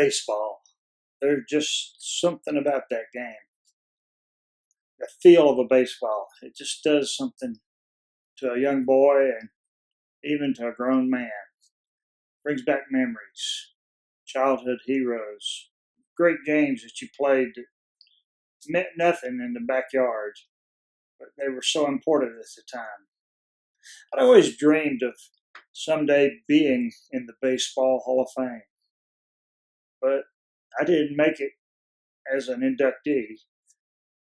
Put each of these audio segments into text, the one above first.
baseball. There's just something about that game. The feel of a baseball. It just does something to a young boy and even to a grown man. Brings back memories, childhood heroes, great games that you played that meant nothing in the backyard, but they were so important at the time. I always dreamed of someday being in the Baseball Hall of Fame, but I didn't make it as an inductee.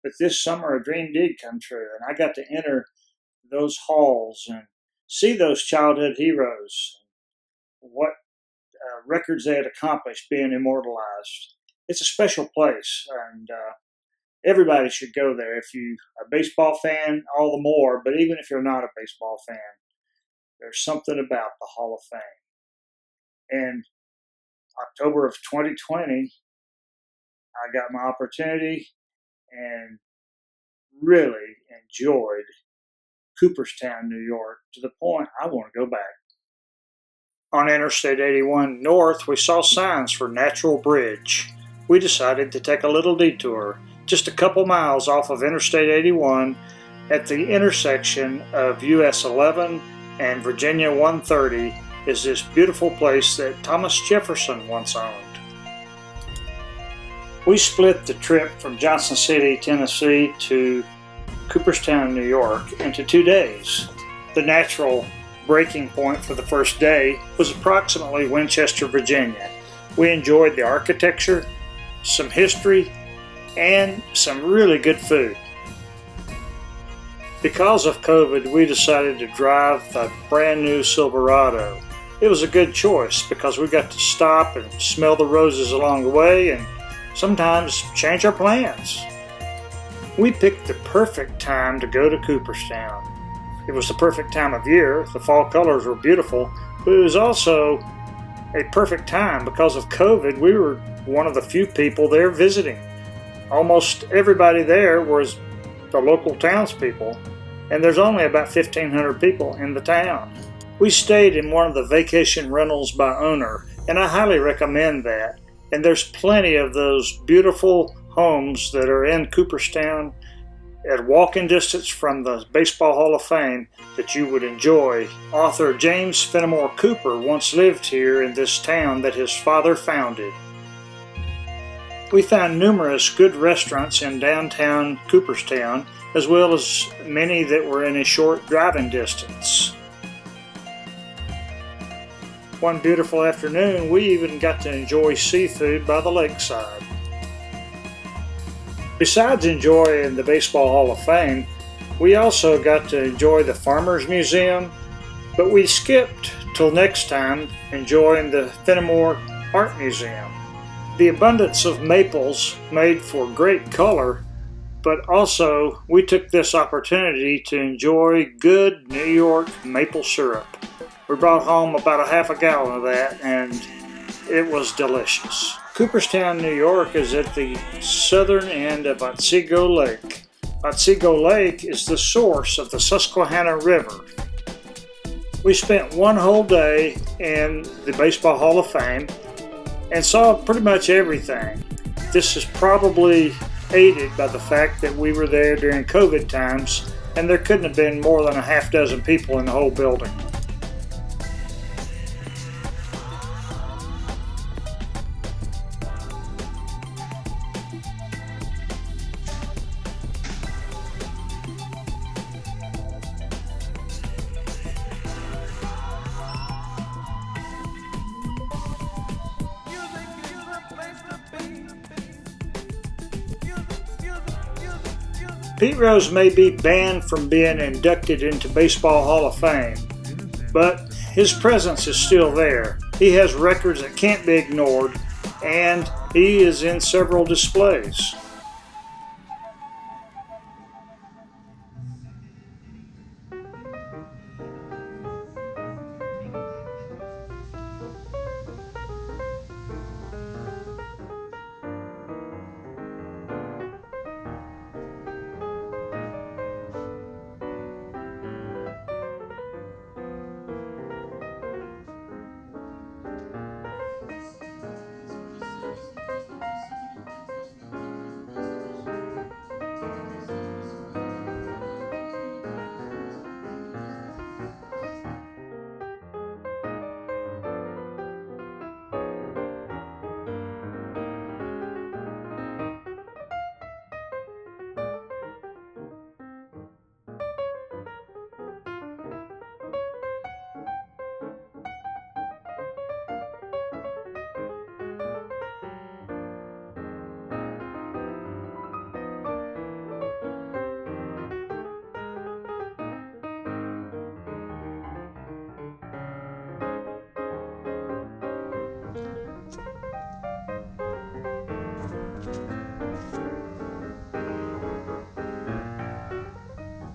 But this summer, a dream did come true, and I got to enter those halls and see those childhood heroes, what records they had accomplished being immortalized. It's a special place, and everybody should go there. If you are a baseball fan, all the more, but even if you're not a baseball fan, there's something about the Hall of Fame. And October of 2020, I got my opportunity and really enjoyed Cooperstown, New York, to the point I want to go back. On Interstate 81 North, we saw signs for Natural Bridge. We decided to take a little detour, just a couple miles off of Interstate 81 at the intersection of US 11 and Virginia 130 is this beautiful place that Thomas Jefferson once owned. We split the trip from Johnson City, Tennessee to Cooperstown, New York into 2 days. The natural breaking point for the first day was approximately Winchester, Virginia. We enjoyed the architecture, some history, and some really good food. Because of COVID, we decided to drive the brand new Silverado. It was a good choice because we got to stop and smell the roses along the way and sometimes change our plans. We picked the perfect time to go to Cooperstown. It was the perfect time of year. The fall colors were beautiful, but it was also a perfect time because of COVID. We were one of the few people there visiting. Almost everybody there was the local townspeople, and there's only about 1,500 people in the town. We stayed in one of the vacation rentals by owner, and I highly recommend that. And there's plenty of those beautiful homes that are in Cooperstown at walking distance from the Baseball Hall of Fame that you would enjoy. Author James Fenimore Cooper once lived here in this town that his father founded. We found numerous good restaurants in downtown Cooperstown, as well as many that were in a short driving distance. One beautiful afternoon, we even got to enjoy seafood by the lakeside. Besides enjoying the Baseball Hall of Fame, we also got to enjoy the Farmers Museum, but we skipped till next time enjoying the Fenimore Art Museum. The abundance of maples made for great color, but also we took this opportunity to enjoy good New York maple syrup. We brought home about a half a gallon of that, and it was delicious. Cooperstown, New York is at the southern end of Otsego Lake. Otsego Lake is the source of the Susquehanna River. We spent one whole day in the Baseball Hall of Fame and saw pretty much everything. This is probably aided by the fact that we were there during COVID times, and there couldn't have been more than a half dozen people in the whole building. Pete Rose may be banned from being inducted into Baseball Hall of Fame, but his presence is still there. He has records that can't be ignored, and he is in several displays.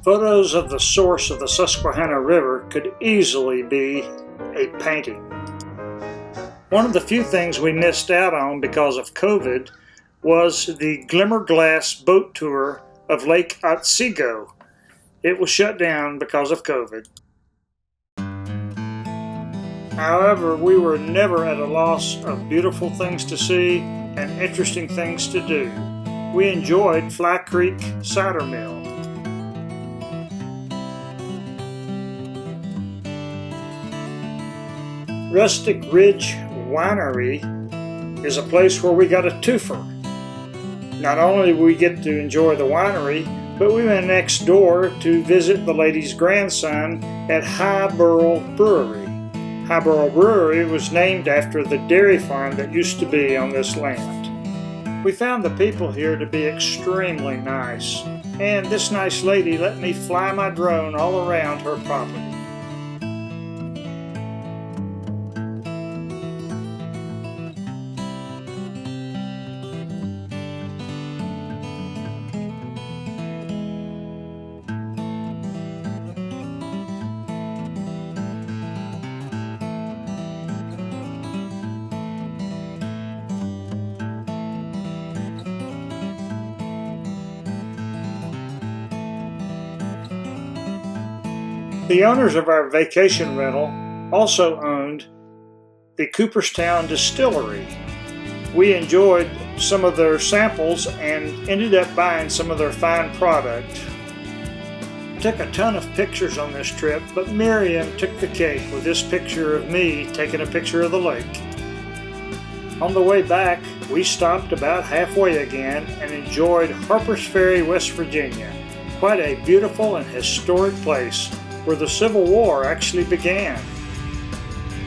Photos of the source of the Susquehanna River could easily be a painting. One of the few things we missed out on because of COVID was the Glimmer Glass boat tour of Lake Otsego. It was shut down because of COVID. However, we were never at a loss of beautiful things to see and interesting things to do. We enjoyed Fly Creek Cider Mill. Rustic Ridge Winery is a place where we got a twofer. Not only did we get to enjoy the winery, but we went next door to visit the lady's grandson at Highboro Brewery. Highboro Brewery was named after the dairy farm that used to be on this land. We found the people here to be extremely nice, and this nice lady let me fly my drone all around her property. The owners of our vacation rental also owned the Cooperstown distillery. We enjoyed some of their samples and ended up buying some of their fine product. Took a ton of pictures on this trip, but Miriam took the cake with this picture of me taking a picture of the lake. On the way back, we stopped about halfway again and enjoyed Harper's Ferry, West Virginia. Quite a beautiful and historic place where the Civil War actually began.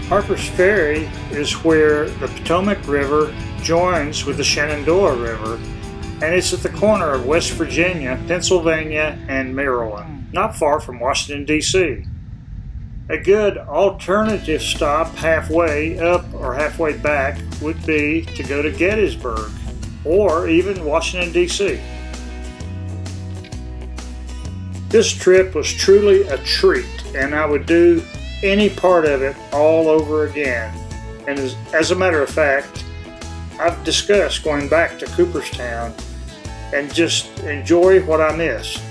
Harper's Ferry is where the Potomac River joins with the Shenandoah River, and it's at the corner of West Virginia, Pennsylvania, and Maryland, not far from Washington, D.C. A good alternative stop halfway up or halfway back would be to go to Gettysburg or even Washington, D.C. This trip was truly a treat, and I would do any part of it all over again. And as a matter of fact, I've discussed going back to Cooperstown and just enjoy what I missed.